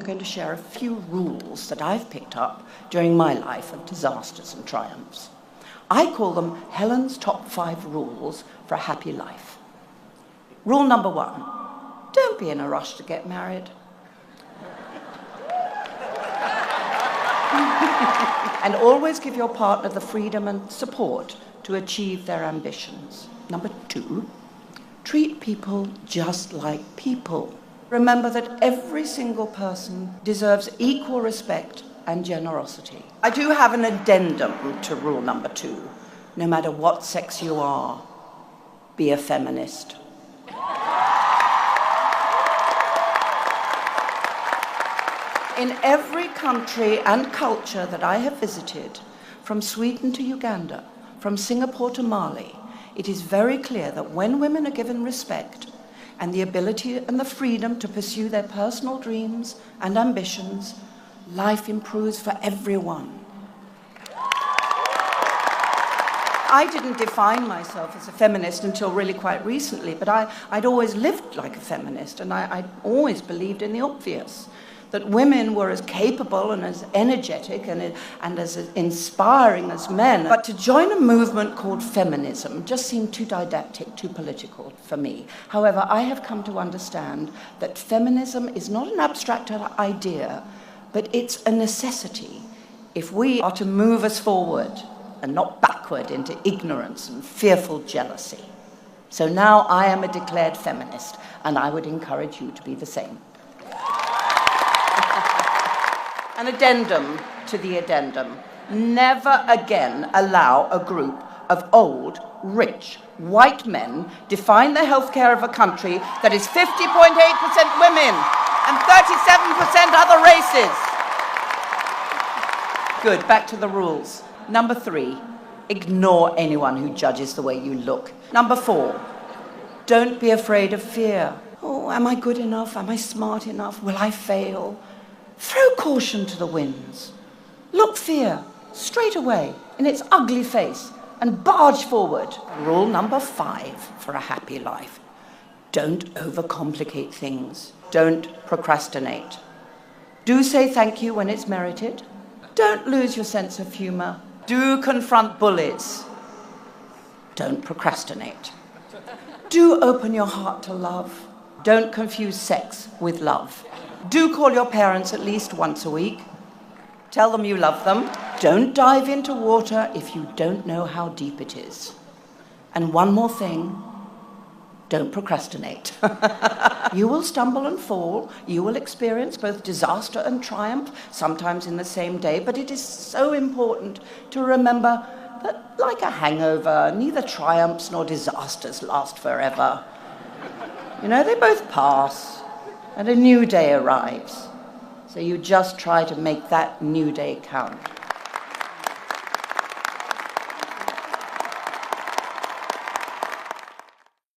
going to share a few rules that I've picked up during my life of disasters and triumphs. I call them Helen's top 5 rules for a happy life. Rule number 1, don't be in a rush to get married. And always give your partner the freedom and support to achieve their ambitions. Number 2, treat people just like people. Remember that every single person deserves equal respect and generosity. I do have an addendum to rule number 2. No matter what sex you are, be a feminist. In every country and culture that I have visited, from Sweden to Uganda, from Singapore to Mali, it is very clear that when women are given respect and the ability and the freedom to pursue their personal dreams and ambitions, life improves for everyone. I didn't define myself as a feminist until really quite recently, but I'd always lived like a feminist, and I'd always believed in the obvious, that women were as capable and as energetic and as inspiring as men. But to join a movement called feminism just seemed too didactic, too political for me. However, I have come to understand that feminism is not an abstract idea, but it's a necessity if we are to move us forward and not backward into ignorance and fearful jealousy. So now I am a declared feminist, and I would encourage you to be the same. An addendum to the addendum. Never again allow a group of old, rich, white men define the healthcare of a country that is 50.8% women and 37% other races. Good, back to the rules. Number 3, ignore anyone who judges the way you look. Number 4, don't be afraid of fear. Oh, am I good enough? Am I smart enough? Will I fail? Throw caution to the winds. Look fear straight away in its ugly face and barge forward. Rule number 5 for a happy life. Don't overcomplicate things. Don't procrastinate. Do say thank you when it's merited. Don't lose your sense of humor. Do confront bullies. Don't procrastinate. Do open your heart to love. Don't confuse sex with love. Do call your parents at least once a week. Tell them you love them. Don't dive into water if you don't know how deep it is. And one more thing, don't procrastinate. You will stumble and fall. You will experience both disaster and triumph, sometimes in the same day, but it is so important to remember that, like a hangover, neither triumphs nor disasters last forever. You know, they both pass. And a new day arrives. So you just try to make that new day count.